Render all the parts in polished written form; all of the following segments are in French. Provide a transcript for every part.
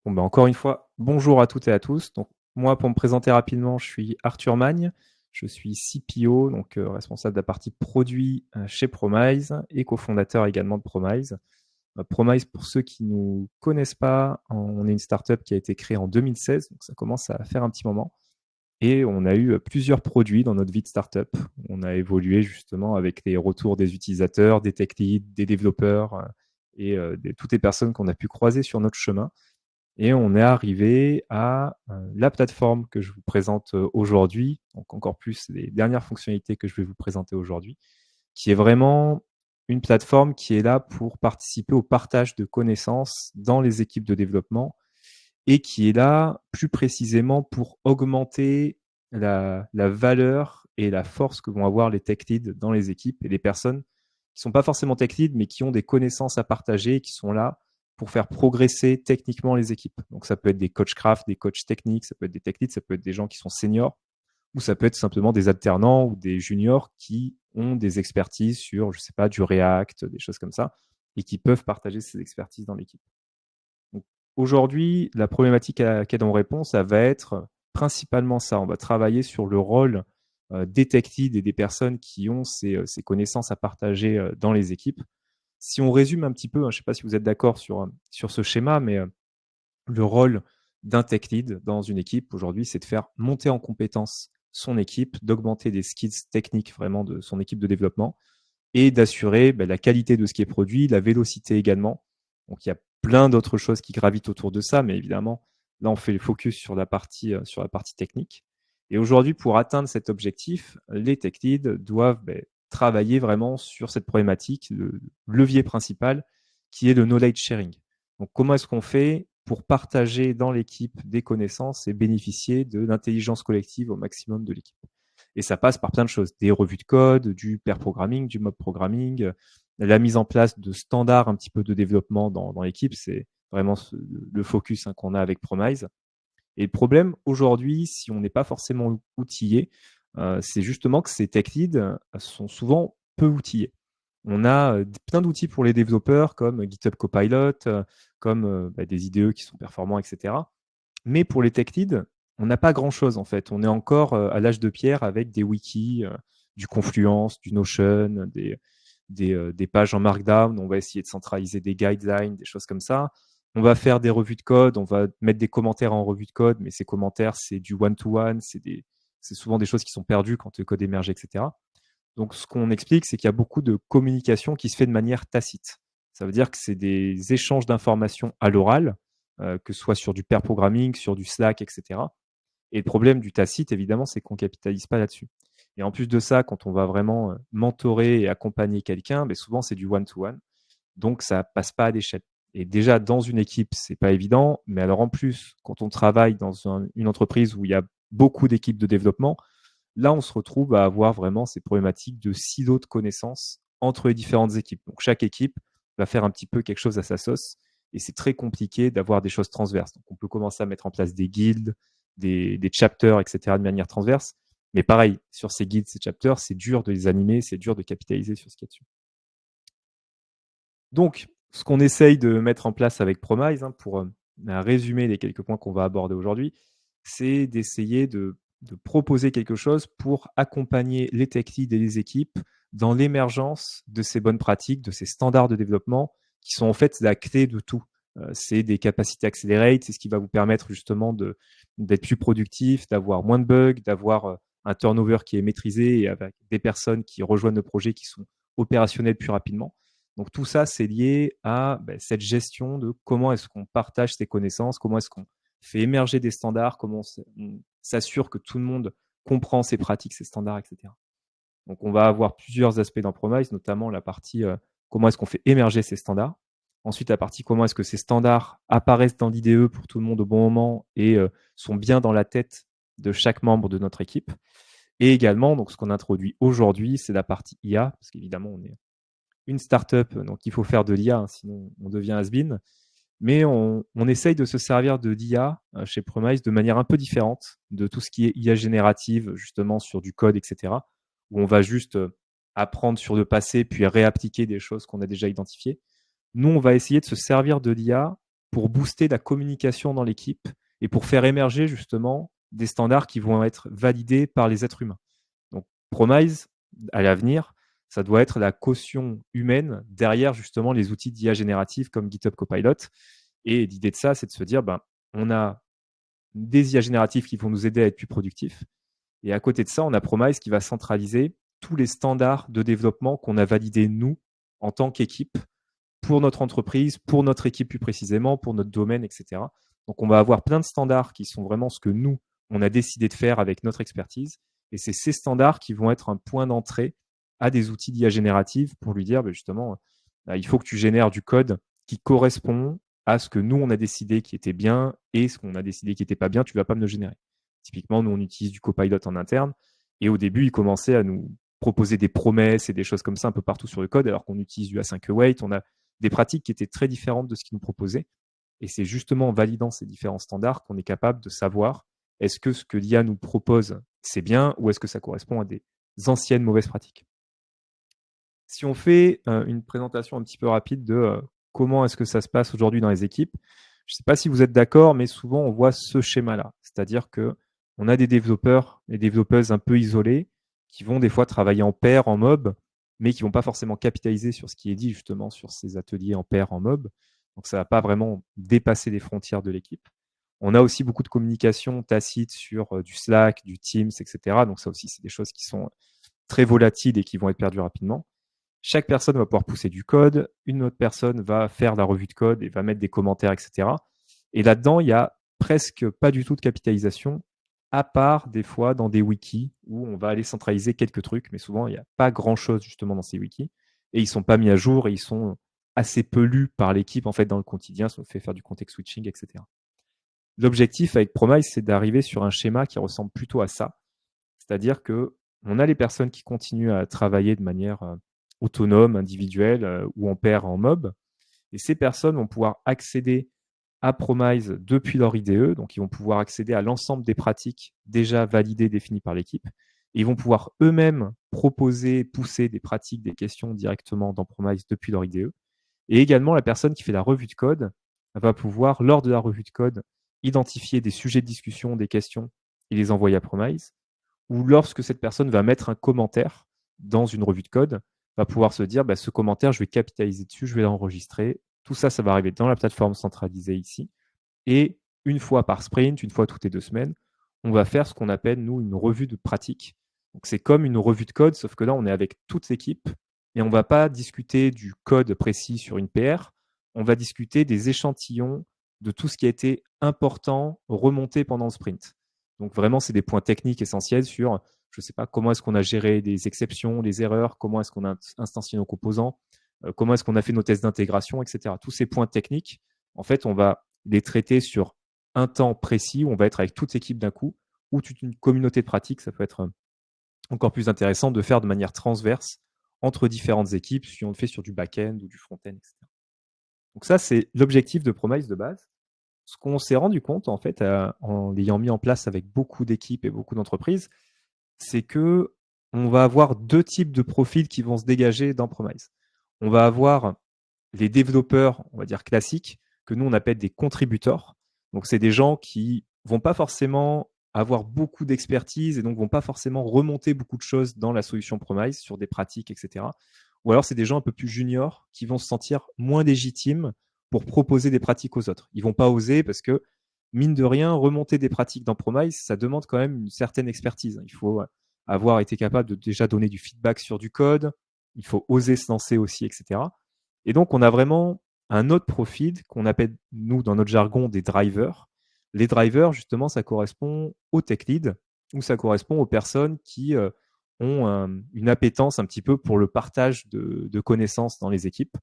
Bon, bah, encore une fois, bonjour à toutes et à tous. Donc, moi, pour me présenter rapidement, je suis Arthur Magne. Je suis CPO, donc responsable de la partie produit chez Promise et cofondateur également de Promise. Promise, pour ceux qui ne nous connaissent pas, on est une startup qui a été créée en 2016, donc ça commence à faire un petit moment. Et on a eu plusieurs produits dans notre vie de startup. On a évolué justement avec les retours des utilisateurs, des tech leads, des développeurs et toutes les personnes qu'on a pu croiser sur notre chemin. Et on est arrivé à la plateforme que je vous présente aujourd'hui, donc encore plus les dernières fonctionnalités que je vais vous présenter aujourd'hui, qui est vraiment une plateforme qui est là pour participer au partage de connaissances dans les équipes de développement et qui est là plus précisément pour augmenter la valeur et la force que vont avoir les tech leads dans les équipes et les personnes qui ne sont pas forcément tech leads, mais qui ont des connaissances à partager et qui sont là pour faire progresser techniquement les équipes. Donc ça peut être des coachs craft, des coachs techniques, ça peut être des tech leads, ça peut être des gens qui sont seniors, ou ça peut être simplement des alternants ou des juniors qui ont des expertises sur, je sais pas, du React, des choses comme ça, et qui peuvent partager ces expertises dans l'équipe. Donc, aujourd'hui, la problématique à laquelle on répond, ça va être principalement ça. On va travailler sur le rôle des tech leads et des personnes qui ont ces connaissances à partager dans les équipes. Si on résume un petit peu, je ne sais pas si vous êtes d'accord sur ce schéma, mais le rôle d'un tech lead dans une équipe aujourd'hui, c'est de faire monter en compétence son équipe, d'augmenter des skills techniques vraiment de son équipe de développement et d'assurer la qualité de ce qui est produit, la vélocité également. Donc il y a plein d'autres choses qui gravitent autour de ça, mais évidemment, là on fait le focus sur la partie technique. Et aujourd'hui, pour atteindre cet objectif, les tech leads doivent travailler vraiment sur cette problématique, le levier principal qui est le knowledge sharing. Donc comment est-ce qu'on fait pour partager dans l'équipe des connaissances et bénéficier de l'intelligence collective au maximum de l'équipe? Et ça passe par plein de choses, des revues de code, du pair programming, du mob programming, la mise en place de standards un petit peu de développement dans l'équipe. C'est vraiment le focus qu'on a avec Promise. Et le problème aujourd'hui, si on n'est pas forcément outillé, c'est justement que ces tech leads sont souvent peu outillés. On a plein d'outils pour les développeurs comme GitHub Copilot, comme des IDE qui sont performants, etc. Mais pour les tech leads, on n'a pas grand-chose en fait. On est encore à l'âge de pierre avec des wikis, du Confluence, du Notion, des pages en Markdown. On va essayer de centraliser des guidelines, des choses comme ça. On va faire des revues de code, on va mettre des commentaires en revue de code, mais ces commentaires, c'est du one-to-one, c'est souvent des choses qui sont perdues quand le code émerge, etc. Donc, ce qu'on explique, c'est qu'il y a beaucoup de communication qui se fait de manière tacite. Ça veut dire que c'est des échanges d'informations à l'oral, que ce soit sur du pair programming, sur du Slack, etc. Et le problème du tacite, évidemment, c'est qu'on ne capitalise pas là-dessus. Et en plus de ça, quand on va vraiment mentorer et accompagner quelqu'un, souvent c'est du one-to-one, donc ça passe pas à l'échelle. Et déjà, dans une équipe, c'est pas évident, mais alors en plus, quand on travaille dans une entreprise où il y a beaucoup d'équipes de développement, là, on se retrouve à avoir vraiment ces problématiques de silos de connaissances entre les différentes équipes. Donc, chaque équipe va faire un petit peu quelque chose à sa sauce et c'est très compliqué d'avoir des choses transverses. Donc, on peut commencer à mettre en place des guildes, des chapters, etc. de manière transverse. Mais pareil, sur ces guides, ces chapters, c'est dur de les animer, c'est dur de capitaliser sur ce qu'il y a dessus. Donc, ce qu'on essaye de mettre en place avec Promise, pour résumer les quelques points qu'on va aborder aujourd'hui, c'est d'essayer de proposer quelque chose pour accompagner les tech leads et les équipes dans l'émergence de ces bonnes pratiques, de ces standards de développement qui sont en fait la clé de tout. C'est des capacités accelerate, c'est ce qui va vous permettre justement d'être plus productif, d'avoir moins de bugs, d'avoir un turnover qui est maîtrisé et avec des personnes qui rejoignent le projet qui sont opérationnelles plus rapidement. Donc tout ça, c'est lié à cette gestion de comment est-ce qu'on partage ses connaissances, comment est-ce qu'on fait émerger des standards, comment on s'assure que tout le monde comprend ses pratiques, ses standards, etc. Donc on va avoir plusieurs aspects dans Promise, notamment la partie comment est-ce qu'on fait émerger ces standards. Ensuite, la partie comment est-ce que ces standards apparaissent dans l'IDE pour tout le monde au bon moment et sont bien dans la tête de chaque membre de notre équipe. Et également, donc ce qu'on introduit aujourd'hui, c'est la partie IA, parce qu'évidemment, on est une startup, donc il faut faire de l'IA, sinon on devient has-been. Mais on essaye de se servir de l'IA chez Promise de manière un peu différente de tout ce qui est IA générative, justement sur du code, etc., où on va juste apprendre sur le passé, puis réappliquer des choses qu'on a déjà identifiées. Nous, on va essayer de se servir de l'IA pour booster la communication dans l'équipe et pour faire émerger justement des standards qui vont être validés par les êtres humains. Donc Promise, à l'avenir, ça doit être la caution humaine derrière justement les outils d'IA générative comme GitHub Copilot. Et l'idée de ça, c'est de se dire, on a des IA génératives qui vont nous aider à être plus productifs. Et à côté de ça, on a Promise qui va centraliser tous les standards de développement qu'on a validés, nous, en tant qu'équipe, pour notre entreprise, pour notre équipe plus précisément, pour notre domaine, etc. Donc, on va avoir plein de standards qui sont vraiment ce que nous, on a décidé de faire avec notre expertise. Et c'est ces standards qui vont être un point d'entrée à des outils d'IA générative pour lui dire, justement, il faut que tu génères du code qui correspond à ce que nous, on a décidé qui était bien et ce qu'on a décidé qui n'était pas bien, tu ne vas pas me le générer. Typiquement, nous, on utilise du Copilot en interne. Et au début, il commençait à nous proposer des promesses et des choses comme ça un peu partout sur le code, alors qu'on utilise du Async Await. On a des pratiques qui étaient très différentes de ce qu'il nous proposait. Et c'est justement en validant ces différents standards qu'on est capable de savoir est-ce que ce que l'IA nous propose, c'est bien ou est-ce que ça correspond à des anciennes mauvaises pratiques. Si on fait une présentation un petit peu rapide de comment est-ce que ça se passe aujourd'hui dans les équipes, je ne sais pas si vous êtes d'accord, mais souvent on voit ce schéma-là. C'est-à-dire qu'on a des développeurs et développeuses un peu isolés qui vont des fois travailler en pair, en mob, mais qui ne vont pas forcément capitaliser sur ce qui est dit justement sur ces ateliers en pair, en mob. Donc ça ne va pas vraiment dépasser les frontières de l'équipe. On a aussi beaucoup de communication tacite sur du Slack, du Teams, etc. Donc ça aussi, c'est des choses qui sont très volatiles et qui vont être perdues rapidement. Chaque personne va pouvoir pousser du code, une autre personne va faire la revue de code et va mettre des commentaires, etc. Et là-dedans, il y a presque pas du tout de capitalisation, à part des fois dans des wikis où on va aller centraliser quelques trucs, mais souvent, il n'y a pas grand-chose justement dans ces wikis. Et ils ne sont pas mis à jour et ils sont assez peu lus par l'équipe en fait dans le quotidien, ça nous fait faire du context switching, etc. L'objectif avec Promise, c'est d'arriver sur un schéma qui ressemble plutôt à ça. C'est-à-dire qu'on a les personnes qui continuent à travailler de manière autonome, individuelle ou en pair, en mob. Et ces personnes vont pouvoir accéder à Promise depuis leur IDE. Donc, ils vont pouvoir accéder à l'ensemble des pratiques déjà validées, définies par l'équipe. Et ils vont pouvoir eux-mêmes proposer, pousser des pratiques, des questions directement dans Promise depuis leur IDE. Et également, la personne qui fait la revue de code va pouvoir, lors de la revue de code, identifier des sujets de discussion, des questions et les envoyer à Promise. Ou lorsque cette personne va mettre un commentaire dans une revue de code, va pouvoir se dire ce commentaire, je vais capitaliser dessus, je vais l'enregistrer. Tout ça, ça va arriver dans la plateforme centralisée ici. Et une fois par sprint, une fois toutes les 2 semaines, on va faire ce qu'on appelle, nous, une revue de pratique. Donc, c'est comme une revue de code, sauf que là, on est avec toute l'équipe et on ne va pas discuter du code précis sur une PR. On va discuter des échantillons de tout ce qui a été important remonté pendant le sprint. Donc, vraiment, c'est des points techniques essentiels sur, je ne sais pas, comment est-ce qu'on a géré des exceptions, des erreurs, comment est-ce qu'on a instancié nos composants, comment est-ce qu'on a fait nos tests d'intégration, etc. Tous ces points techniques, en fait, on va les traiter sur un temps précis où on va être avec toute l'équipe d'un coup, ou toute une communauté de pratique. Ça peut être encore plus intéressant de faire de manière transverse entre différentes équipes, si on le fait sur du back-end ou du front-end, etc. Donc ça, c'est l'objectif de Promise de base. Ce qu'on s'est rendu compte, en fait, en l'ayant mis en place avec beaucoup d'équipes et beaucoup d'entreprises, c'est que on va avoir 2 types de profils qui vont se dégager dans Promise. On va avoir les développeurs, on va dire classiques, que nous on appelle des contributeurs. Donc c'est des gens qui vont pas forcément avoir beaucoup d'expertise et donc vont pas forcément remonter beaucoup de choses dans la solution Promise sur des pratiques, etc. Ou alors c'est des gens un peu plus juniors qui vont se sentir moins légitimes pour proposer des pratiques aux autres. Ils vont pas oser parce que mine de rien, remonter des pratiques dans Promise, ça demande quand même une certaine expertise. Il faut avoir été capable de déjà donner du feedback sur du code, il faut oser se lancer aussi, etc. Et donc, on a vraiment un autre profil qu'on appelle, nous, dans notre jargon, des drivers. Les drivers, justement, ça correspond aux tech leads ou ça correspond aux personnes qui ont une appétence un petit peu pour le partage de connaissances dans les équipes.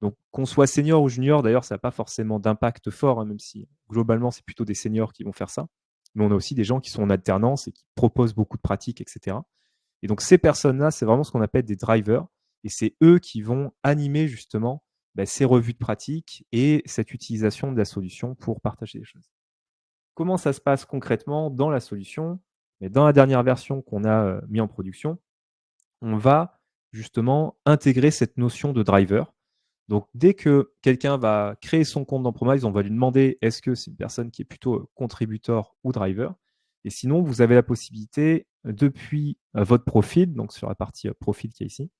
Donc, qu'on soit senior ou junior, d'ailleurs, ça n'a pas forcément d'impact fort, même si globalement, c'est plutôt des seniors qui vont faire ça. Mais on a aussi des gens qui sont en alternance et qui proposent beaucoup de pratiques, etc. Et donc, ces personnes-là, c'est vraiment ce qu'on appelle des drivers. Et c'est eux qui vont animer justement ces revues de pratique et cette utilisation de la solution pour partager des choses. Comment ça se passe concrètement dans la solution? Dans la dernière version qu'on a mis en production, on va justement intégrer cette notion de driver. Donc, dès que quelqu'un va créer son compte dans Promise, on va lui demander est-ce que c'est une personne qui est plutôt contributeur ou driver. Et sinon, vous avez la possibilité, depuis votre profil, donc sur la partie profil qui est ici,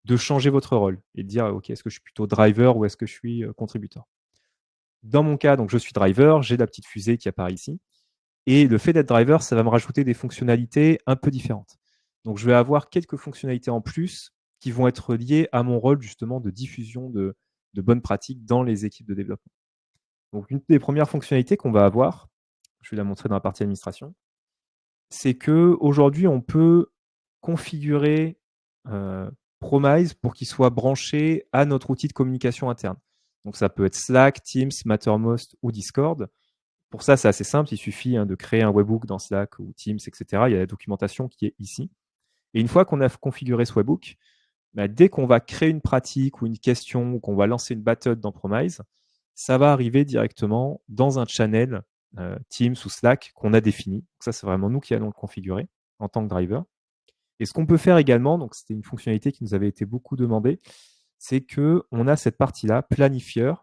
de changer votre rôle et de dire ok, est-ce que je suis plutôt driver ou est-ce que je suis contributeur. Dans mon cas, donc je suis driver, j'ai la petite fusée qui apparaît ici. Et le fait d'être driver, ça va me rajouter des fonctionnalités un peu différentes. Donc, je vais avoir quelques fonctionnalités en plus qui vont être liées à mon rôle justement de diffusion de bonnes pratiques dans les équipes de développement. Donc, une des premières fonctionnalités qu'on va avoir, je vais la montrer dans la partie administration, c'est qu'aujourd'hui, on peut configurer Promise pour qu'il soit branché à notre outil de communication interne. Donc, ça peut être Slack, Teams, Mattermost ou Discord. Pour ça, c'est assez simple. Il suffit de créer un webhook dans Slack ou Teams, etc. Il y a la documentation qui est ici. Et une fois qu'on a configuré ce webhook, dès qu'on va créer une pratique ou une question ou qu'on va lancer une battle dans Promise, ça va arriver directement dans un channel Teams ou Slack qu'on a défini. Donc ça, c'est vraiment nous qui allons le configurer en tant que driver. Et ce qu'on peut faire également, donc c'était une fonctionnalité qui nous avait été beaucoup demandée, c'est qu'on a cette partie-là, planifier.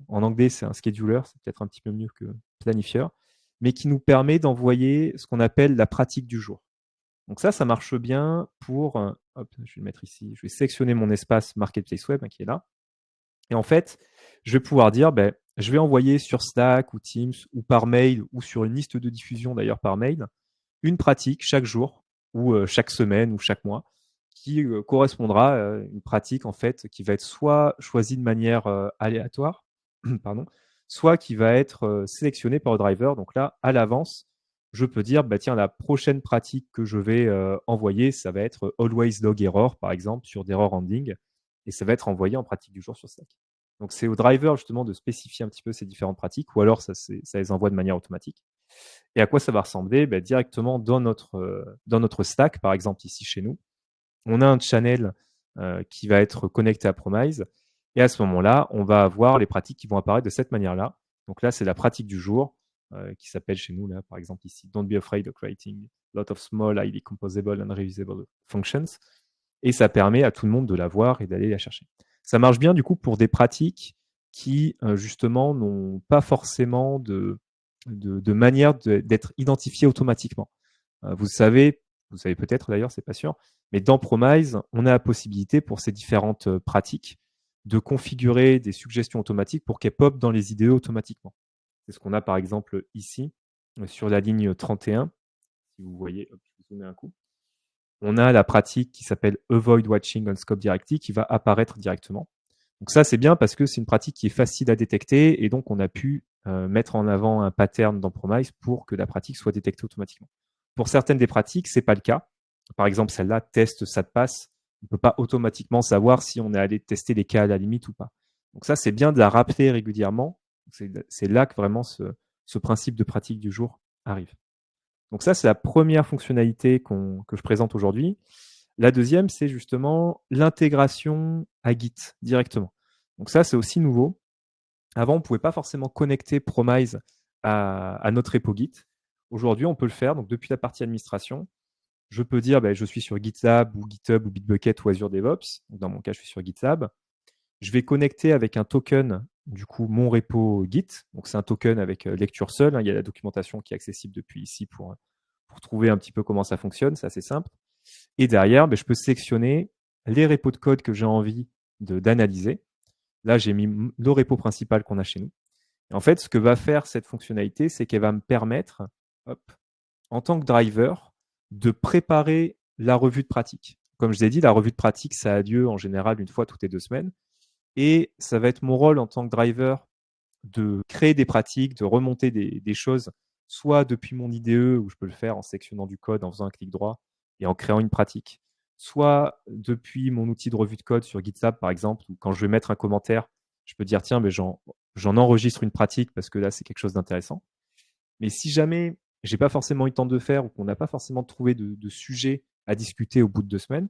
En anglais, c'est un scheduler, c'est peut-être un petit peu mieux que planifier, mais qui nous permet d'envoyer ce qu'on appelle la pratique du jour. Donc ça marche bien pour, hop, je vais le mettre ici, je vais sélectionner mon espace Marketplace Web qui est là. Et en fait, je vais pouvoir dire, je vais envoyer sur Slack ou Teams ou par mail ou sur une liste de diffusion d'ailleurs par mail, une pratique chaque jour ou chaque semaine ou chaque mois qui correspondra à une pratique en fait qui va être soit choisie de manière aléatoire, pardon, soit qui va être sélectionnée par le driver. Donc là, à l'avance, je peux dire, tiens, la prochaine pratique que je vais envoyer, ça va être always log error, par exemple, sur d'error handling, et ça va être envoyé en pratique du jour sur Slack. Donc c'est au driver justement de spécifier un petit peu ces différentes pratiques, ou alors ça les envoie de manière automatique. Et à quoi ça va ressembler? Directement dans notre stack, par exemple ici chez nous, on a un channel qui va être connecté à Promise. Et à ce moment-là, on va avoir les pratiques qui vont apparaître de cette manière-là. Donc là, c'est la pratique du jour qui s'appelle chez nous, là, par exemple ici, Don't be afraid of creating a lot of small, highly composable and reusable functions. Et ça permet à tout le monde de la voir et d'aller la chercher. Ça marche bien du coup pour des pratiques qui justement n'ont pas forcément de manière d'être identifiées automatiquement. Vous savez peut-être d'ailleurs, c'est pas sûr, mais dans Promise, on a la possibilité pour ces différentes pratiques de configurer des suggestions automatiques pour qu'elles pop dans les IDE automatiquement. C'est ce qu'on a par exemple ici, sur la ligne 31. Si vous voyez, hop, je vais zoomer un coup. On a la pratique qui s'appelle Avoid Watching on Scope Directly qui va apparaître directement. Donc ça, c'est bien parce que c'est une pratique qui est facile à détecter et donc on a pu mettre en avant un pattern dans Promise pour que la pratique soit détectée automatiquement. Pour certaines des pratiques, ce n'est pas le cas. Par exemple, celle-là, test, ça te passe. On ne peut pas automatiquement savoir si on est allé tester les cas à la limite ou pas. Donc ça, c'est bien de la rappeler régulièrement. C'est là que vraiment ce principe de pratique du jour arrive. Donc ça, c'est la première fonctionnalité que je présente aujourd'hui. La deuxième, c'est justement l'intégration à Git directement. Donc ça, c'est aussi nouveau. Avant, on ne pouvait pas forcément connecter Promise à notre repo Git. Aujourd'hui, on peut le faire. Donc depuis la partie administration, je peux dire je suis sur GitLab ou GitHub ou Bitbucket ou Azure DevOps. Donc dans mon cas, je suis sur GitLab. Je vais connecter avec un token, du coup, mon repo Git. Donc c'est un token avec lecture seule. Il y a la documentation qui est accessible depuis ici pour trouver un petit peu comment ça fonctionne. C'est assez simple. Et derrière, je peux sélectionner les repos de code que j'ai envie d'analyser. Là, j'ai mis le repo principal qu'on a chez nous. Et en fait, ce que va faire cette fonctionnalité, c'est qu'elle va me permettre, en tant que driver, de préparer la revue de pratique. Comme je l'ai dit, la revue de pratique, ça a lieu en général une fois toutes les 2 semaines. Et ça va être mon rôle en tant que driver de créer des pratiques, de remonter des choses, soit depuis mon IDE, où je peux le faire en sélectionnant du code, en faisant un clic droit et en créant une pratique, soit depuis mon outil de revue de code sur GitLab, par exemple, où quand je vais mettre un commentaire, je peux dire, tiens, j'en enregistre une pratique parce que là, c'est quelque chose d'intéressant. Mais si jamais j'ai pas forcément eu le temps de faire ou qu'on n'a pas forcément trouvé de sujet à discuter au bout de 2 semaines,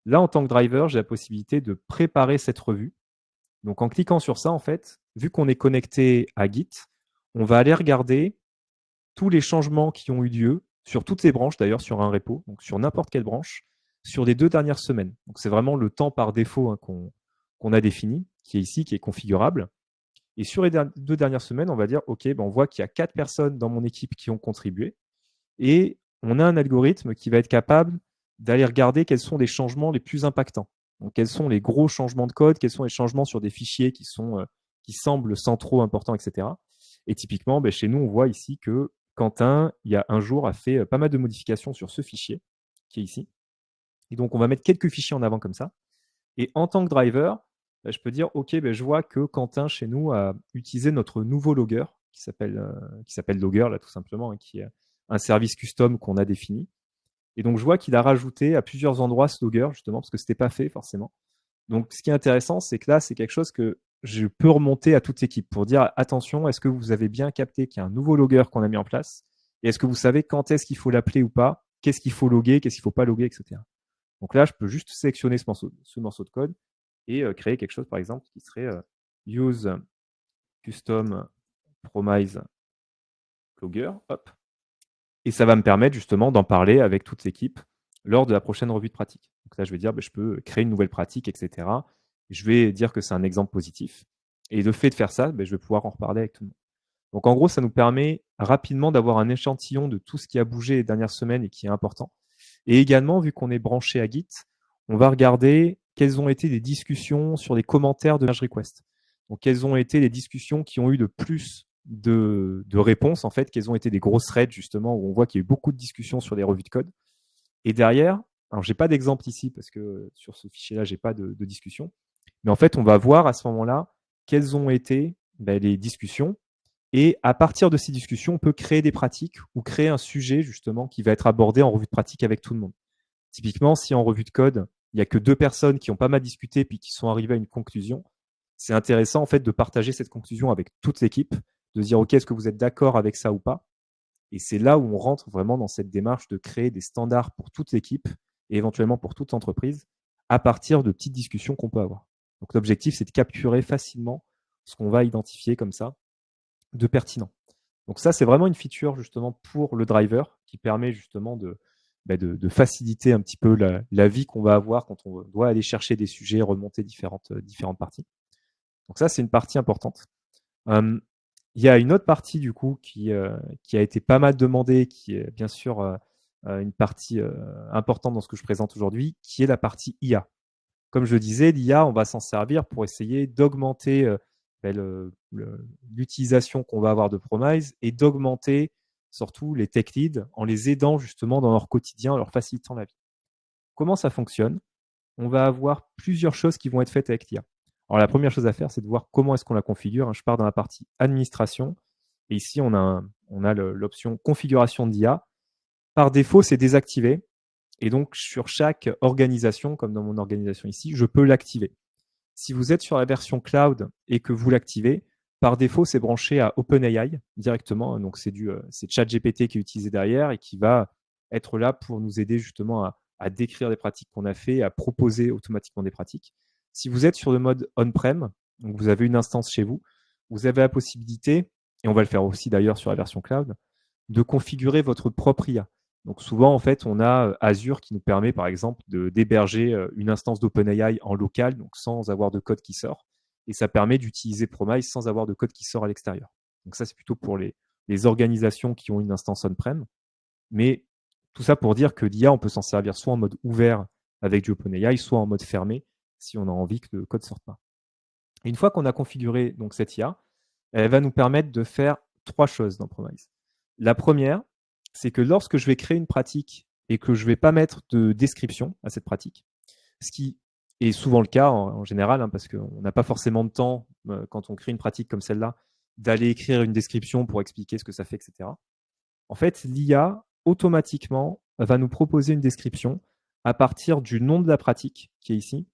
là, en tant que driver, j'ai la possibilité de préparer cette revue. Donc, en cliquant sur ça, en fait, vu qu'on est connecté à Git, on va aller regarder tous les changements qui ont eu lieu sur toutes les branches, d'ailleurs, sur un repo, donc sur n'importe quelle branche, sur les 2 dernières semaines. Donc, c'est vraiment le temps par défaut qu'on qu'on a défini, qui est ici, qui est configurable. Et sur les 2 dernières semaines, on va dire, OK, on voit qu'il y a 4 personnes dans mon équipe qui ont contribué. Et on a un algorithme qui va être capable d'aller regarder quels sont les changements les plus impactants. Donc, quels sont les gros changements de code, quels sont les changements sur des fichiers qui semblent centraux, importants, etc. Et typiquement, chez nous, on voit ici que Quentin, il y a un jour, a fait pas mal de modifications sur ce fichier qui est ici. Et donc, on va mettre quelques fichiers en avant comme ça. Et en tant que driver, je peux dire, OK, je vois que Quentin, chez nous, a utilisé notre nouveau logger qui s'appelle Logger, là, tout simplement, qui est un service custom qu'on a défini. Et donc, je vois qu'il a rajouté à plusieurs endroits ce logger, justement, parce que ce n'était pas fait forcément. Donc, ce qui est intéressant, c'est que là, c'est quelque chose que je peux remonter à toute l'équipe pour dire, attention, est-ce que vous avez bien capté qu'il y a un nouveau logger qu'on a mis en place? Et est-ce que vous savez quand est-ce qu'il faut l'appeler ou pas? Qu'est-ce qu'il faut loguer? Qu'est-ce qu'il ne faut pas loguer, etc. Donc là, je peux juste sélectionner ce morceau de code et créer quelque chose, par exemple, qui serait use custom promise logger. Hop. Et ça va me permettre justement d'en parler avec toute l'équipe lors de la prochaine revue de pratique. Donc là, je vais dire, je peux créer une nouvelle pratique, etc. Je vais dire que c'est un exemple positif. Et le fait de faire ça, je vais pouvoir en reparler avec tout le monde. Donc en gros, ça nous permet rapidement d'avoir un échantillon de tout ce qui a bougé les dernières semaines et qui est important. Et également, vu qu'on est branché à Git, on va regarder quelles ont été les discussions sur les commentaires de merge request. Donc, quelles ont été les discussions qui ont eu le plus de réponses, en fait, quelles ont été des grosses threads, justement, où on voit qu'il y a eu beaucoup de discussions sur les revues de code. Et derrière, alors, je n'ai pas d'exemple ici, parce que sur ce fichier-là, je n'ai pas de discussion. Mais en fait, on va voir à ce moment-là quelles ont été les discussions. Et à partir de ces discussions, on peut créer des pratiques ou créer un sujet, justement, qui va être abordé en revue de pratique avec tout le monde. Typiquement, si en revue de code, il n'y a que 2 personnes qui ont pas mal discuté puis qui sont arrivées à une conclusion, c'est intéressant en fait de partager cette conclusion avec toute l'équipe, de dire OK, est-ce que vous êtes d'accord avec ça ou pas? Et c'est là où on rentre vraiment dans cette démarche de créer des standards pour toute l'équipe et éventuellement pour toute entreprise à partir de petites discussions qu'on peut avoir. Donc l'objectif, c'est de capturer facilement ce qu'on va identifier comme ça de pertinent. Donc ça, c'est vraiment une feature justement pour le driver qui permet justement de faciliter un petit peu la vie qu'on va avoir quand on doit aller chercher des sujets, remonter différentes parties. Donc ça, c'est une partie importante. Il y a une autre partie du coup qui a été pas mal demandée, qui est bien sûr une partie importante dans ce que je présente aujourd'hui, qui est la partie IA. Comme je le disais, l'IA, on va s'en servir pour essayer d'augmenter l'utilisation qu'on va avoir de Promise et d'augmenter surtout les tech leads en les aidant justement dans leur quotidien, en leur facilitant la vie. Comment ça fonctionne? On va avoir plusieurs choses qui vont être faites avec l'IA. Alors la première chose à faire, c'est de voir comment est-ce qu'on la configure. Je pars dans la partie administration et ici on a l'option configuration d'IA. Par défaut, c'est désactivé et donc sur chaque organisation, comme dans mon organisation ici, je peux l'activer. Si vous êtes sur la version cloud et que vous l'activez, par défaut, c'est branché à OpenAI directement. Donc, c'est ChatGPT qui est utilisé derrière et qui va être là pour nous aider justement à décrire les pratiques qu'on a fait, à proposer automatiquement des pratiques. Si vous êtes sur le mode on-prem, donc vous avez une instance chez vous, vous avez la possibilité, et on va le faire aussi d'ailleurs sur la version cloud, de configurer votre propre IA. Donc souvent, en fait, on a Azure qui nous permet, par exemple, d'héberger une instance d'OpenAI en local, donc sans avoir de code qui sort. Et ça permet d'utiliser Promise sans avoir de code qui sort à l'extérieur. Donc ça, c'est plutôt pour les organisations qui ont une instance on-prem. Mais tout ça pour dire que l'IA, on peut s'en servir soit en mode ouvert avec du OpenAI, soit en mode fermé si on a envie que le code ne sorte pas. Et une fois qu'on a configuré donc, cette IA, elle va nous permettre de faire 3 choses dans Promise. La première, c'est que lorsque je vais créer une pratique et que je ne vais pas mettre de description à cette pratique, ce qui est souvent le cas en général, parce qu'on n'a pas forcément de temps, quand on crée une pratique comme celle-là, d'aller écrire une description pour expliquer ce que ça fait, etc. En fait, l'IA, automatiquement, va nous proposer une description à partir du nom de la pratique, qui est ici,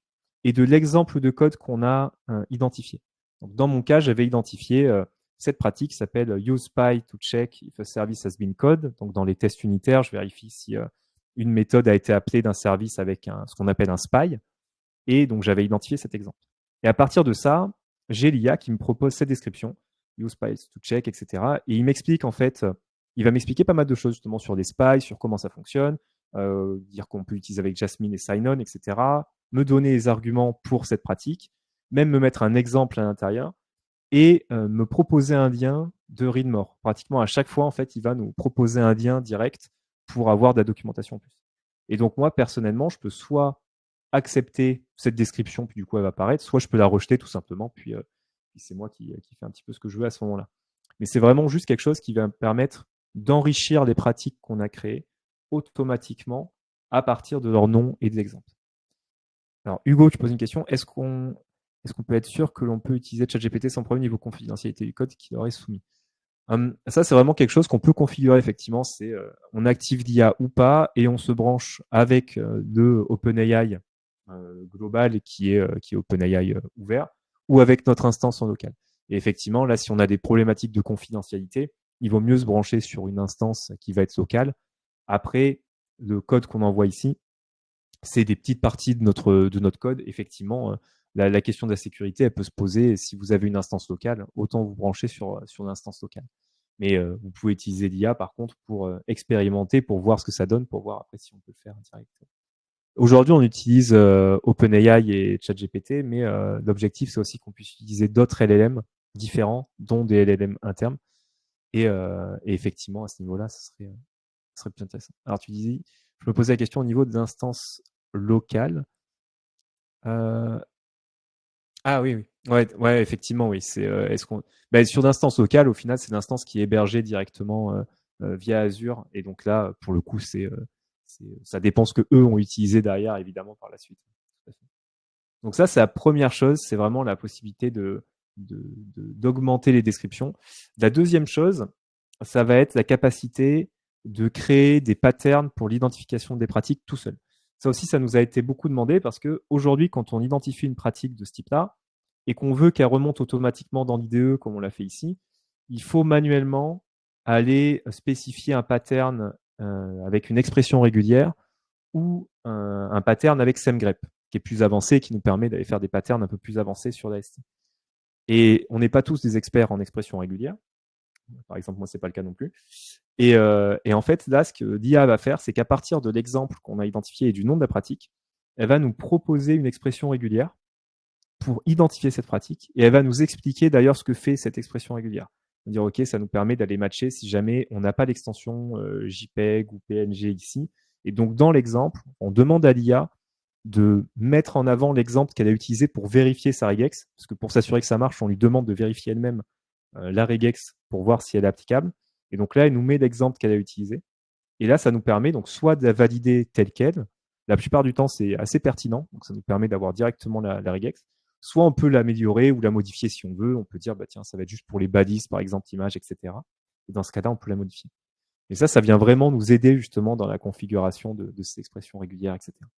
et de l'exemple de code qu'on a identifié. Donc, dans mon cas, j'avais identifié cette pratique qui s'appelle use Spy to check if a service has been called. Donc, dans les tests unitaires, je vérifie si une méthode a été appelée d'un service avec ce qu'on appelle un spy. Et donc, j'avais identifié cet exemple. Et à partir de ça, j'ai l'IA qui me propose cette description, use Spy to check, etc. Et il m'explique en fait, il va m'expliquer pas mal de choses justement sur des spies, sur comment ça fonctionne, dire qu'on peut utiliser avec Jasmine et Sign-On, etc. Me donner les arguments pour cette pratique. même me mettre un exemple à l'intérieur et me proposer un lien de read-more. Pratiquement à chaque fois, en fait, il va nous proposer un lien direct pour avoir de la documentation en plus. Et donc moi, personnellement, je peux soit accepter cette description, puis du coup elle va apparaître, soit je peux la rejeter tout simplement, puis c'est moi qui fais un petit peu ce que je veux à ce moment-là. Mais c'est vraiment juste quelque chose qui va me permettre d'enrichir les pratiques qu'on a créées automatiquement à partir de leur nom et des exemples. Alors Hugo, tu poses une question, est-ce qu'on peut être sûr que l'on peut utiliser ChatGPT sans problème niveau confidentialité du code qui leur est soumis? Ça, c'est vraiment quelque chose qu'on peut configurer effectivement. C'est on active l'IA ou pas et on se branche avec le OpenAI global qui est OpenAI ouvert ou avec notre instance en local. Et effectivement, là, si on a des problématiques de confidentialité, il vaut mieux se brancher sur une instance qui va être locale. Après, le code qu'on envoie ici, c'est des petites parties de notre code. Effectivement, la question de la sécurité, elle peut se poser. Si vous avez une instance locale, autant vous brancher sur l'instance locale. Mais vous pouvez utiliser l'IA par contre pour expérimenter, pour voir ce que ça donne, pour voir après si on peut le faire direct. Aujourd'hui, on utilise OpenAI et ChatGPT, mais l'objectif, c'est aussi qu'on puisse utiliser d'autres LLM différents, dont des LLM internes. Et effectivement, à ce niveau-là, ce serait plus intéressant. Alors, tu disais, je me posais la question au niveau de l'instance locale. Ah oui, oui. Ouais, effectivement, oui. C'est est-ce qu'on sur l'instance locale, au final, c'est l'instance qui est hébergée directement via Azure. Et donc là, pour le coup, ça dépend ce que eux ont utilisé derrière, évidemment, par la suite. Donc ça, c'est la première chose, c'est vraiment la possibilité d'augmenter les descriptions. La deuxième chose, ça va être la capacité de créer des patterns pour l'identification des pratiques tout seul. Ça aussi, ça nous a été beaucoup demandé parce que aujourd'hui, quand on identifie une pratique de ce type-là et qu'on veut qu'elle remonte automatiquement dans l'IDE, comme on l'a fait ici, il faut manuellement aller spécifier un pattern avec une expression régulière ou un pattern avec SEMGREP, qui est plus avancé, qui nous permet d'aller faire des patterns un peu plus avancés sur l'AST. Et on n'est pas tous des experts en expression régulière. Par exemple, moi, c'est pas le cas non plus. Et en fait, là, ce que l'IA va faire, c'est qu'à partir de l'exemple qu'on a identifié et du nom de la pratique, elle va nous proposer une expression régulière pour identifier cette pratique et elle va nous expliquer d'ailleurs ce que fait cette expression régulière. On va dire, OK, ça nous permet d'aller matcher si jamais on n'a pas l'extension JPEG ou PNG ici. Et donc, dans l'exemple, on demande à l'IA de mettre en avant l'exemple qu'elle a utilisé pour vérifier sa regex, parce que pour s'assurer que ça marche, on lui demande de vérifier elle-même la regex pour voir si elle est applicable. Et donc là, elle nous met l'exemple qu'elle a utilisé. Et là, ça nous permet donc soit de la valider telle qu'elle. La plupart du temps, c'est assez pertinent, donc ça nous permet d'avoir directement la regex. Soit on peut l'améliorer ou la modifier si on veut. On peut dire, bah tiens, ça va être juste pour les balises, par exemple, images, etc. Et dans ce cas-là, on peut la modifier. Et ça vient vraiment nous aider justement dans la configuration de ces expressions régulières, etc. Donc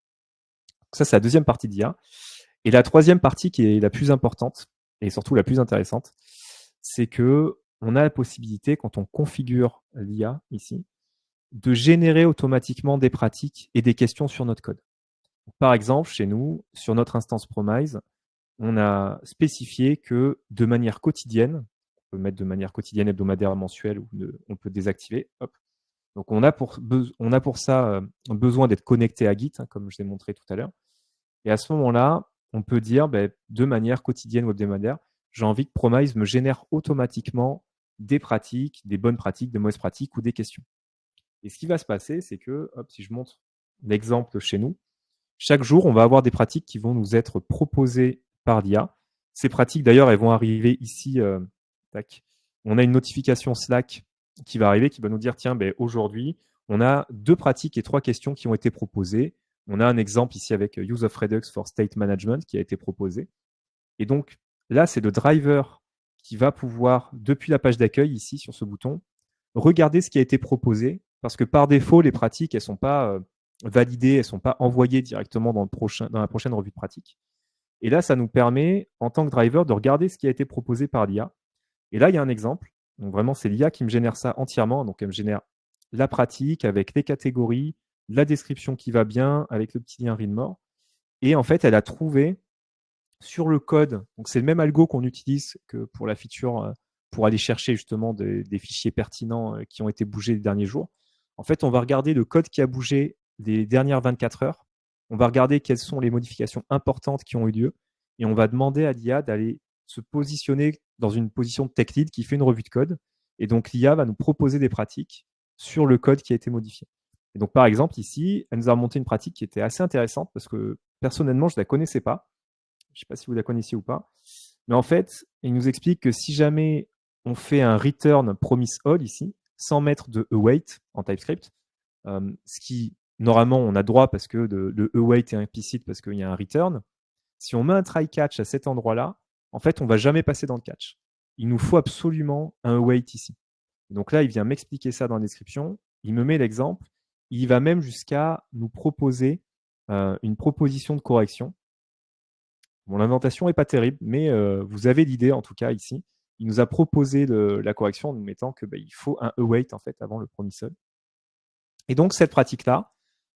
ça, c'est la deuxième partie d'IA. Et la troisième partie qui est la plus importante et surtout la plus intéressante, c'est que on a la possibilité, quand on configure l'IA ici, de générer automatiquement des pratiques et des questions sur notre code. Par exemple, chez nous, sur notre instance Promise, on a spécifié que de manière quotidienne, on peut mettre de manière quotidienne, hebdomadaire, mensuelle, ou on peut désactiver. Hop. Donc on a pour ça besoin d'être connecté à Git, hein, comme je l'ai montré tout à l'heure. Et à ce moment-là, on peut dire de manière quotidienne ou hebdomadaire, j'ai envie que Promise me génère automatiquement des pratiques, des bonnes pratiques, des mauvaises pratiques ou des questions. Et ce qui va se passer, c'est que, hop, si je montre l'exemple chez nous, chaque jour, on va avoir des pratiques qui vont nous être proposées par l'IA. Ces pratiques, d'ailleurs, elles vont arriver ici. Tac. On a une notification Slack qui va arriver, qui va nous dire, tiens, aujourd'hui, on a 2 pratiques et 3 questions qui ont été proposées. On a un exemple ici avec Use of Redux for State Management qui a été proposé. Et donc, là, c'est le driver qui va pouvoir, depuis la page d'accueil, ici, sur ce bouton, regarder ce qui a été proposé, parce que par défaut, les pratiques, elles ne sont pas validées, elles ne sont pas envoyées directement dans la prochaine revue de pratique. Et là, ça nous permet, en tant que driver, de regarder ce qui a été proposé par l'IA. Et là, il y a un exemple. Donc vraiment, c'est l'IA qui me génère ça entièrement. Donc, elle me génère la pratique avec les catégories, la description qui va bien, avec le petit lien readmore. Et en fait, elle a trouvé sur le code, donc c'est le même algo qu'on utilise que pour la feature pour aller chercher justement des fichiers pertinents qui ont été bougés les derniers jours. En fait, on va regarder le code qui a bougé les dernières 24 heures. On va regarder quelles sont les modifications importantes qui ont eu lieu. et on va demander à l'IA d'aller se positionner dans une position de tech lead qui fait une revue de code. Et donc, l'IA va nous proposer des pratiques sur le code qui a été modifié. Et donc, par exemple, ici, elle nous a remonté une pratique qui était assez intéressante parce que personnellement, je ne la connaissais pas. Je ne sais pas si vous la connaissiez ou pas. Mais en fait, il nous explique que si jamais on fait un return promise all ici, sans mettre de await en TypeScript, ce qui, normalement, on a droit parce que le await est implicite parce qu'il y a un return. Si on met un try catch à cet endroit-là, en fait, on ne va jamais passer dans le catch. Il nous faut absolument un await ici. Donc là, il vient m'expliquer ça dans la description. Il me met l'exemple. Il va même jusqu'à nous proposer une proposition de correction. Bon, l'inventation n'est pas terrible, mais vous avez l'idée en tout cas ici. Il nous a proposé la correction en nous mettant que il faut un await en fait avant le promisal. Et donc cette pratique-là,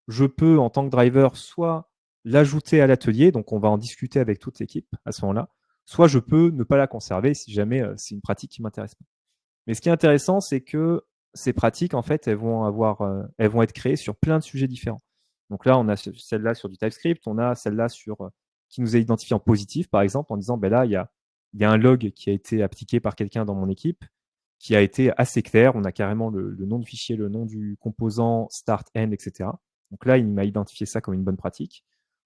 je peux en tant que driver soit l'ajouter à l'atelier, donc on va en discuter avec toute l'équipe à ce moment-là, soit je peux ne pas la conserver si jamais c'est une pratique qui m'intéresse pas. Mais ce qui est intéressant, c'est que ces pratiques, en fait, elles vont être créées sur plein de sujets différents. Donc là, on a celle-là sur du TypeScript, on a celle-là sur qui nous est identifiée en positif, par exemple, en disant, là, il y a un log qui a été appliqué par quelqu'un dans mon équipe, qui a été assez clair. On a carrément le nom du fichier, le nom du composant, start, end, etc. Donc là, il m'a identifié ça comme une bonne pratique.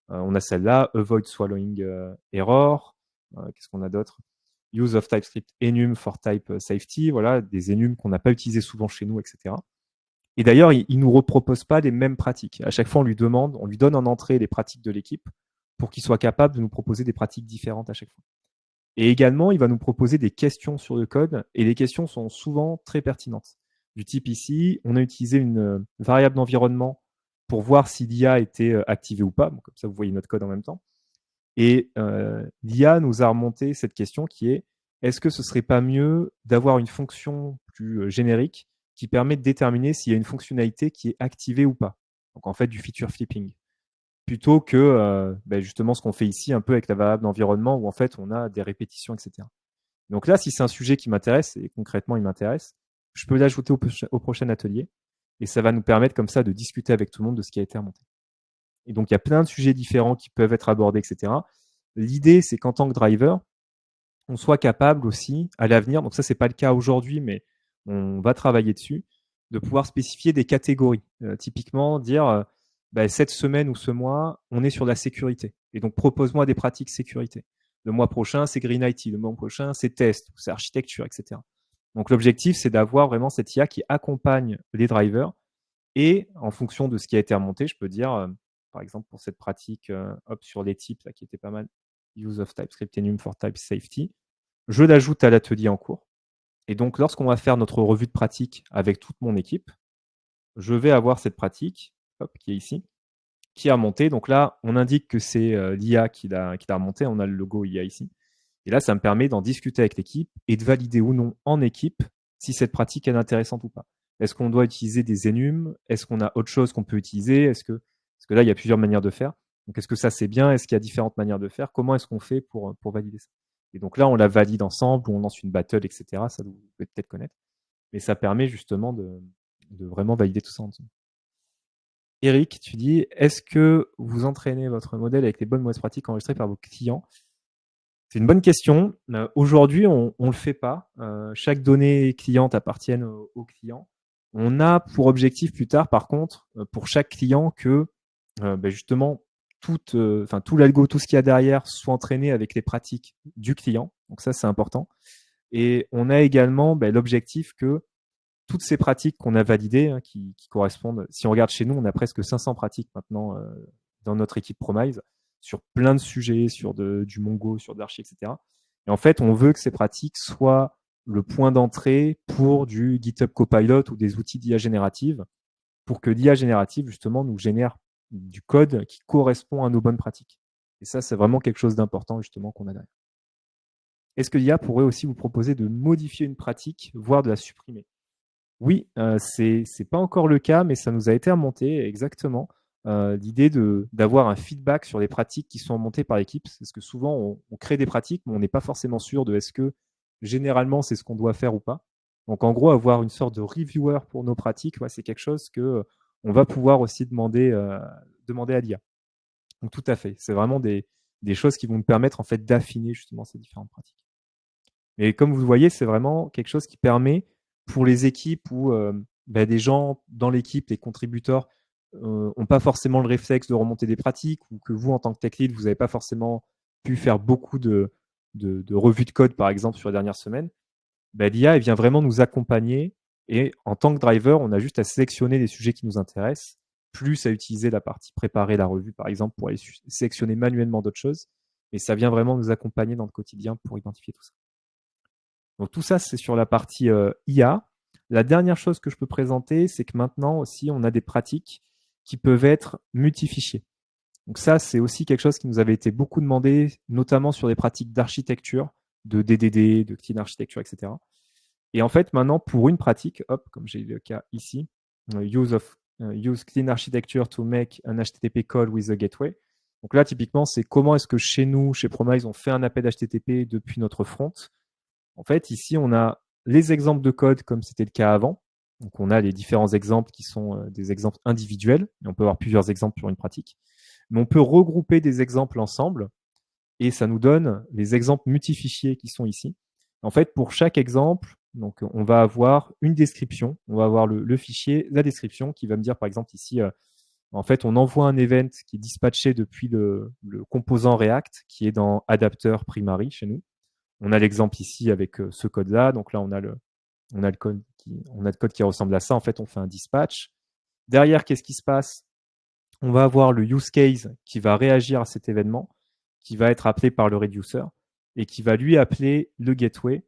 On a celle-là, avoid swallowing error. Qu'est-ce qu'on a d'autre? Use of TypeScript enum for type safety, voilà, des enums qu'on n'a pas utilisés souvent chez nous, etc. Et d'ailleurs, il ne nous repropose pas les mêmes pratiques. À chaque fois, on lui donne en entrée les pratiques de l'équipe pour qu'il soit capable de nous proposer des pratiques différentes à chaque fois. Et également, il va nous proposer des questions sur le code, et les questions sont souvent très pertinentes. Du type ici, on a utilisé une variable d'environnement pour voir si l'IA était activée ou pas. Bon, comme ça, vous voyez notre code en même temps. Et l'IA nous a remonté cette question qui est, est-ce que ce serait pas mieux d'avoir une fonction plus générique qui permet de déterminer s'il y a une fonctionnalité qui est activée ou pas? Donc en fait, du feature flipping. Plutôt que justement ce qu'on fait ici un peu avec la variable d'environnement où en fait on a des répétitions, etc. Donc là, si c'est un sujet qui m'intéresse, et concrètement il m'intéresse, je peux l'ajouter au prochain atelier et ça va nous permettre comme ça de discuter avec tout le monde de ce qui a été remonté. Et donc, il y a plein de sujets différents qui peuvent être abordés, etc. L'idée, c'est qu'en tant que driver, on soit capable aussi, à l'avenir, donc ça, c'est pas le cas aujourd'hui, mais on va travailler dessus, de pouvoir spécifier des catégories. Typiquement, dire, cette semaine ou ce mois, on est sur la sécurité. Et donc, propose-moi des pratiques sécurité. Le mois prochain, c'est Green IT. Le mois prochain, c'est test, c'est architecture, etc. Donc, l'objectif, c'est d'avoir vraiment cette IA qui accompagne les drivers. Et en fonction de ce qui a été remonté, je peux dire, par exemple, pour cette pratique, sur les types, là, qui était pas mal, use of TypeScript enum for type safety, je l'ajoute à l'atelier en cours. Et donc, lorsqu'on va faire notre revue de pratique avec toute mon équipe, je vais avoir cette pratique, qui est ici, qui a remonté. Donc là, on indique que c'est l'IA qui l'a remonté. On a le logo IA ici. Et là, ça me permet d'en discuter avec l'équipe et de valider ou non en équipe si cette pratique est intéressante ou pas. Est-ce qu'on doit utiliser des enums? Est-ce qu'on a autre chose qu'on peut utiliser? Parce que là, il y a plusieurs manières de faire. Donc, est-ce que ça, c'est bien? Est-ce qu'il y a différentes manières de faire? Comment est-ce qu'on fait pour valider ça? Et donc là, on la valide ensemble, ou on lance une battle, etc. Ça, vous pouvez peut-être connaître. Mais ça permet justement de vraiment valider tout ça en dessous. Eric, tu dis, est-ce que vous entraînez votre modèle avec les bonnes mauvaises pratiques enregistrées par vos clients? C'est une bonne question. Aujourd'hui, on ne le fait pas. Chaque donnée cliente appartient au client. On a pour objectif plus tard, par contre, pour chaque client, que justement tout l'algo, tout ce qu'il y a derrière soit entraîné avec les pratiques du client. Donc ça, c'est important. Et on a également l'objectif que toutes ces pratiques qu'on a validées, qui correspondent, si on regarde chez nous, on a presque 500 pratiques maintenant dans notre équipe Promise, sur plein de sujets, sur du Mongo, sur de l'archi, etc. Et en fait, on veut que ces pratiques soient le point d'entrée pour du GitHub Copilot ou des outils d'IA générative, pour que l'IA générative, justement, nous génère du code qui correspond à nos bonnes pratiques. Et ça, c'est vraiment quelque chose d'important, justement, qu'on a derrière. Est-ce que l'IA pourrait aussi vous proposer de modifier une pratique, voire de la supprimer? Oui, c'est pas encore le cas, mais ça nous a été remonté exactement. L'idée d'avoir un feedback sur les pratiques qui sont remontées par l'équipe, parce que souvent on crée des pratiques, mais on n'est pas forcément sûr de est-ce que généralement c'est ce qu'on doit faire ou pas. Donc en gros, avoir une sorte de reviewer pour nos pratiques, c'est quelque chose que on va pouvoir aussi demander à l'IA. Donc tout à fait, c'est vraiment des des choses qui vont nous permettre en fait d'affiner justement ces différentes pratiques. Et comme vous le voyez, c'est vraiment quelque chose qui permet pour les équipes où des gens dans l'équipe, les contributeurs, n'ont pas forcément le réflexe de remonter des pratiques, ou que vous, en tant que tech lead, vous n'avez pas forcément pu faire beaucoup de revues de code, par exemple, sur les dernières semaines. L'IA, elle vient vraiment nous accompagner, et en tant que driver, on a juste à sélectionner les sujets qui nous intéressent, plus à utiliser la partie préparer la revue, par exemple, pour aller sélectionner manuellement d'autres choses. Et ça vient vraiment nous accompagner dans le quotidien pour identifier tout ça. Donc tout ça, c'est sur la partie IA. La dernière chose que je peux présenter, c'est que maintenant aussi, on a des pratiques qui peuvent être multifichiers. Donc ça, c'est aussi quelque chose qui nous avait été beaucoup demandé, notamment sur les pratiques d'architecture, de DDD, de clean architecture, etc. Et en fait, maintenant, pour une pratique, hop, comme j'ai le cas ici, use clean architecture to make an HTTP call with a gateway. Donc là, typiquement, c'est comment est-ce que chez nous, chez Promise, on fait un appel HTTP depuis notre front. En fait, ici, on a les exemples de code comme c'était le cas avant. Donc, on a les différents exemples qui sont des exemples individuels. Et on peut avoir plusieurs exemples sur une pratique. Mais on peut regrouper des exemples ensemble et ça nous donne les exemples multifichiers qui sont ici. En fait, pour chaque exemple, donc, on va avoir une description. On va avoir le fichier, la description qui va me dire, par exemple, ici, en fait, on envoie un event qui est dispatché depuis le composant React qui est dans adapteur primary chez nous. On a l'exemple ici avec ce code-là. Donc là, on a le code qui ressemble à ça. En fait, on fait un dispatch. Derrière, qu'est-ce qui se passe? On va avoir le use case qui va réagir à cet événement, qui va être appelé par le reducer et qui va lui appeler le gateway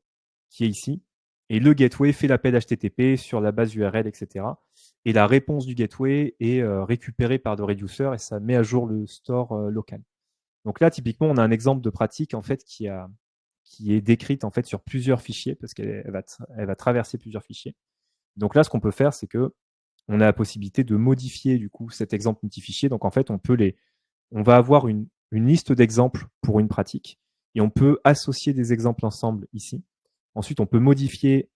qui est ici. Et le gateway fait l'appel HTTP sur la base URL, etc. Et la réponse du gateway est récupérée par le reducer et ça met à jour le store local. Donc là, typiquement, on a un exemple de pratique en fait qui est décrite en fait sur plusieurs fichiers parce qu'elle va traverser plusieurs fichiers. Donc là, ce qu'on peut faire, c'est que on a la possibilité de modifier du coup cet exemple multifichier. Donc en fait, on va avoir une liste d'exemples pour une pratique et on peut associer des exemples ensemble ici. Ensuite, on peut modifier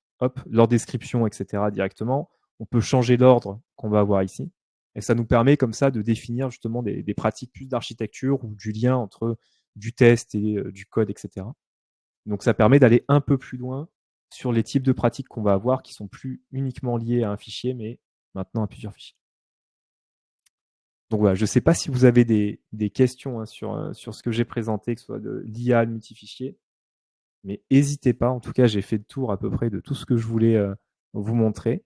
leur description, etc. directement. On peut changer l'ordre qu'on va avoir ici. Et ça nous permet comme ça de définir justement des pratiques plus d'architecture ou du lien entre du test et du code, etc. Donc ça permet d'aller un peu plus loin sur les types de pratiques qu'on va avoir qui sont plus uniquement liés à un fichier, mais maintenant à plusieurs fichiers. Donc voilà, je ne sais pas si vous avez des questions sur ce que j'ai présenté, que ce soit de l'IA, le multifichier, mais n'hésitez pas. En tout cas, j'ai fait le tour à peu près de tout ce que je voulais vous montrer.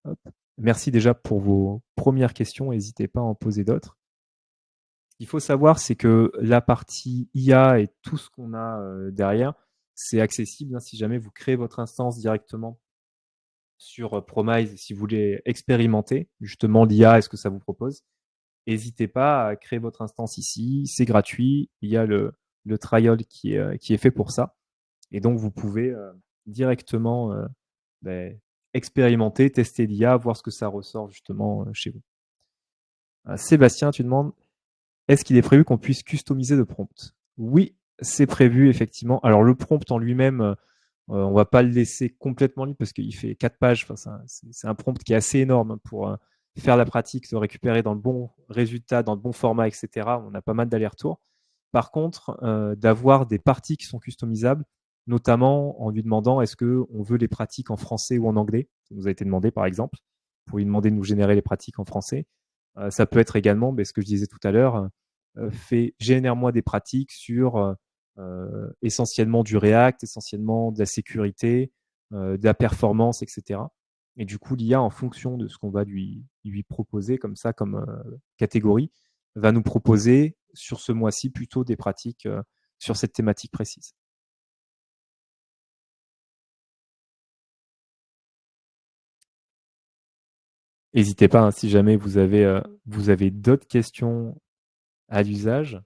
Hop. Merci déjà pour vos premières questions. N'hésitez pas à en poser d'autres. Ce qu'il faut savoir, c'est que la partie IA et tout ce qu'on a derrière, c'est accessible si jamais vous créez votre instance directement sur Promise, si vous voulez expérimenter justement l'IA et ce que ça vous propose. N'hésitez pas à créer votre instance ici, c'est gratuit, il y a le trial qui est fait pour ça. Et donc, vous pouvez directement expérimenter, tester l'IA, voir ce que ça ressort justement chez vous. Sébastien, tu demandes, est-ce qu'il est prévu qu'on puisse customiser le prompt? Oui, c'est prévu, effectivement. Alors, le prompt en lui-même, on va pas le laisser complètement libre parce qu'il fait 4 pages. Enfin, c'est un prompt qui est assez énorme pour faire la pratique, se récupérer dans le bon résultat, dans le bon format, etc. On a pas mal d'allers-retours. Par contre, d'avoir des parties qui sont customisables, notamment en lui demandant est-ce qu'on veut les pratiques en français ou en anglais. Ça nous a été demandé, par exemple, pour lui demander de nous générer les pratiques en français. Ça peut être également, ce que je disais tout à l'heure, génère-moi des pratiques sur essentiellement du React, essentiellement de la sécurité, de la performance, etc. Et du coup, l'IA, en fonction de ce qu'on va lui proposer comme ça, comme catégorie, va nous proposer sur ce mois-ci plutôt des pratiques sur cette thématique précise. N'hésitez pas, si jamais vous avez d'autres questions à l'usage.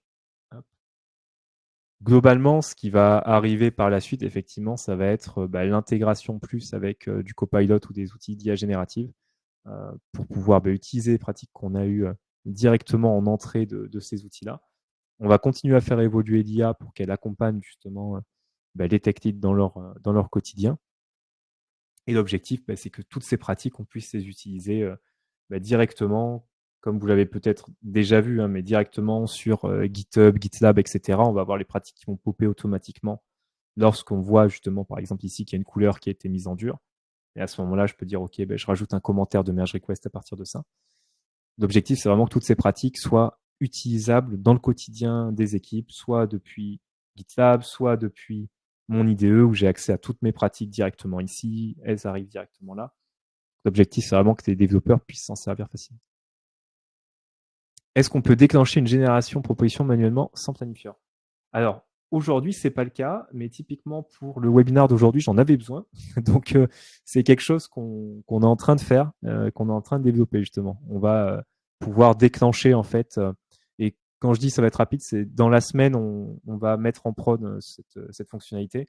Globalement, ce qui va arriver par la suite, effectivement, ça va être l'intégration plus avec du copilot ou des outils d'IA générative pour pouvoir utiliser les pratiques qu'on a eues directement en entrée de ces outils-là. On va continuer à faire évoluer l'IA pour qu'elle accompagne justement les tech leads dans leur quotidien. Et l'objectif, c'est que toutes ces pratiques, on puisse les utiliser directement comme vous l'avez peut-être déjà vu, hein, mais directement sur GitHub, GitLab, etc. On va avoir les pratiques qui vont popper automatiquement lorsqu'on voit justement, par exemple ici, qu'il y a une couleur qui a été mise en dur. Et à ce moment-là, je peux dire, OK, je rajoute un commentaire de merge request à partir de ça. L'objectif, c'est vraiment que toutes ces pratiques soient utilisables dans le quotidien des équipes, soit depuis GitLab, soit depuis mon IDE où j'ai accès à toutes mes pratiques directement ici, elles arrivent directement là. L'objectif, c'est vraiment que les développeurs puissent s'en servir facilement. Est-ce qu'on peut déclencher une génération proposition manuellement sans planifieur? Alors, aujourd'hui, c'est pas le cas, mais typiquement pour le webinar d'aujourd'hui, j'en avais besoin. Donc, c'est quelque chose qu'on est en train de faire, qu'on est en train de développer justement. On va pouvoir déclencher en fait, et quand je dis ça va être rapide, c'est dans la semaine, on va mettre en prod cette fonctionnalité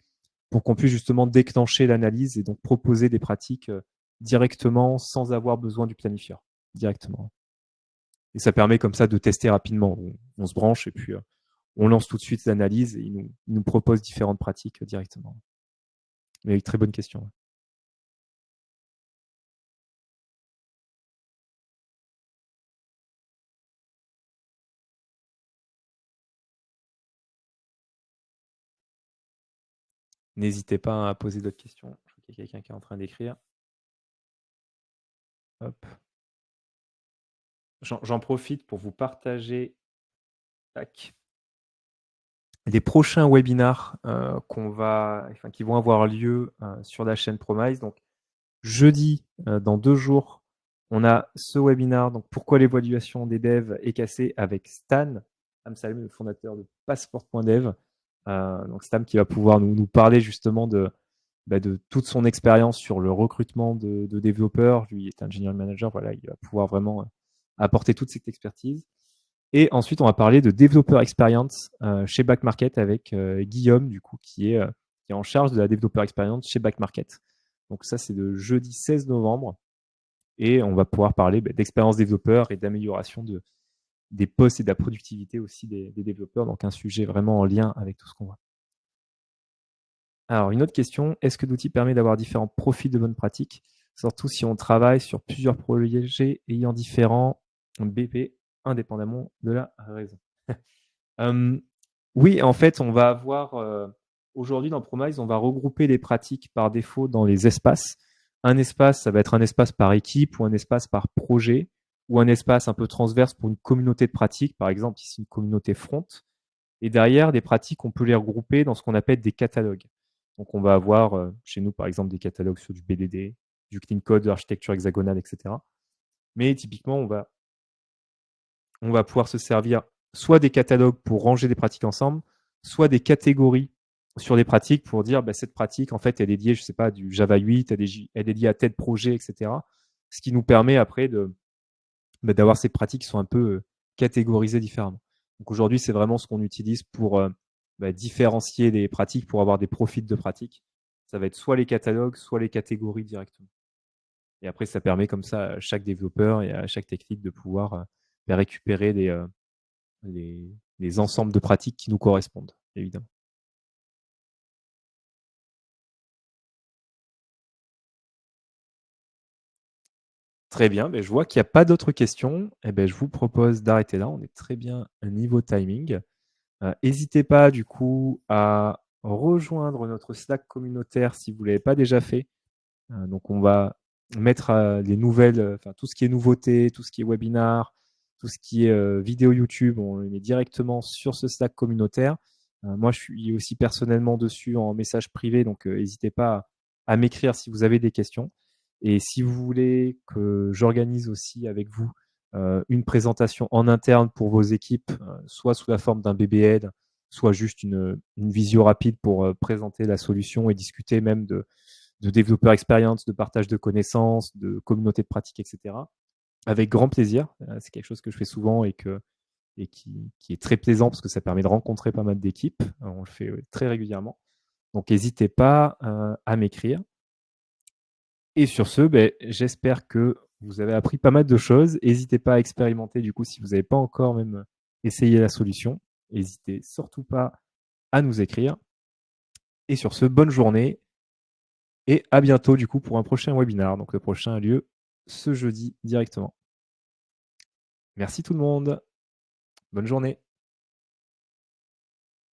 pour qu'on puisse justement déclencher l'analyse et donc proposer des pratiques directement sans avoir besoin du planifieur, directement. Et ça permet comme ça de tester rapidement. On se branche et puis on lance tout de suite l'analyse et il nous propose différentes pratiques directement. Mais très bonne question. N'hésitez pas à poser d'autres questions. Je crois qu'il y a quelqu'un qui est en train d'écrire. Hop. J'en profite pour vous partager des prochains webinars qui vont avoir lieu sur la chaîne Promise. Donc, jeudi, dans 2 jours, on a ce webinar. Donc, pourquoi l'évaluation des devs est cassée avec Stan Amsalem, le fondateur de Passport.dev. Donc, Stan qui va pouvoir nous parler justement de toute son expérience sur le recrutement de développeurs. Lui est ingénieur manager. Voilà, il va pouvoir vraiment apporter toute cette expertise. Et ensuite, on va parler de développeur experience chez Back Market avec Guillaume, du coup, qui est en charge de la développeur experience chez Back Market. Donc ça, c'est le jeudi 16 novembre. Et on va pouvoir parler d'expérience développeur et d'amélioration des postes et de la productivité aussi des développeurs. Donc un sujet vraiment en lien avec tout ce qu'on voit. Alors, une autre question, est-ce que l'outil permet d'avoir différents profils de bonnes pratiques, surtout si on travaille sur plusieurs projets ayant différents BP indépendamment de la raison? Oui, en fait, on va avoir aujourd'hui dans Promise, on va regrouper les pratiques par défaut dans les espaces. Un espace, ça va être un espace par équipe ou un espace par projet ou un espace un peu transverse pour une communauté de pratiques, par exemple ici une communauté front. Et derrière, des pratiques, on peut les regrouper dans ce qu'on appelle des catalogues. Donc, on va avoir chez nous, par exemple, des catalogues sur du BDD, du clean code, de l'architecture hexagonale, etc. Mais typiquement, on va pouvoir se servir soit des catalogues pour ranger des pratiques ensemble, soit des catégories sur des pratiques pour dire cette pratique, en fait, elle est liée, je sais pas, du Java 8, elle est liée à tel projet, etc. Ce qui nous permet après d'avoir ces pratiques qui sont un peu catégorisées différemment. Donc aujourd'hui, c'est vraiment ce qu'on utilise pour différencier les pratiques, pour avoir des profils de pratiques. Ça va être soit les catalogues, soit les catégories directement. Et après, ça permet comme ça à chaque développeur et à chaque technique de pouvoir récupérer les ensembles de pratiques qui nous correspondent, évidemment. Très bien, je vois qu'il n'y a pas d'autres questions. Je vous propose d'arrêter là. On est très bien à niveau timing. N'hésitez pas du coup à rejoindre notre Slack communautaire si vous ne l'avez pas déjà fait. Donc on va mettre les nouvelles, tout ce qui est nouveautés, tout ce qui est webinar, tout ce qui est vidéo YouTube, on le met directement sur ce Slack communautaire. Moi, je suis aussi personnellement dessus en message privé, donc n'hésitez pas à m'écrire si vous avez des questions. Et si vous voulez que j'organise aussi avec vous une présentation en interne pour vos équipes, soit sous la forme d'un BBL, soit juste une visio rapide pour présenter la solution et discuter même de développeur expérience, de partage de connaissances, de communauté de pratique, etc. Avec grand plaisir. C'est quelque chose que je fais souvent et qui est très plaisant parce que ça permet de rencontrer pas mal d'équipes. On le fait très régulièrement. Donc, n'hésitez pas à m'écrire. Et sur ce, j'espère que vous avez appris pas mal de choses. N'hésitez pas à expérimenter du coup si vous n'avez pas encore même essayé la solution. N'hésitez surtout pas à nous écrire. Et sur ce, bonne journée et à bientôt du coup pour un prochain webinar. Donc le prochain a lieu ce jeudi directement. Merci tout le monde. Bonne journée.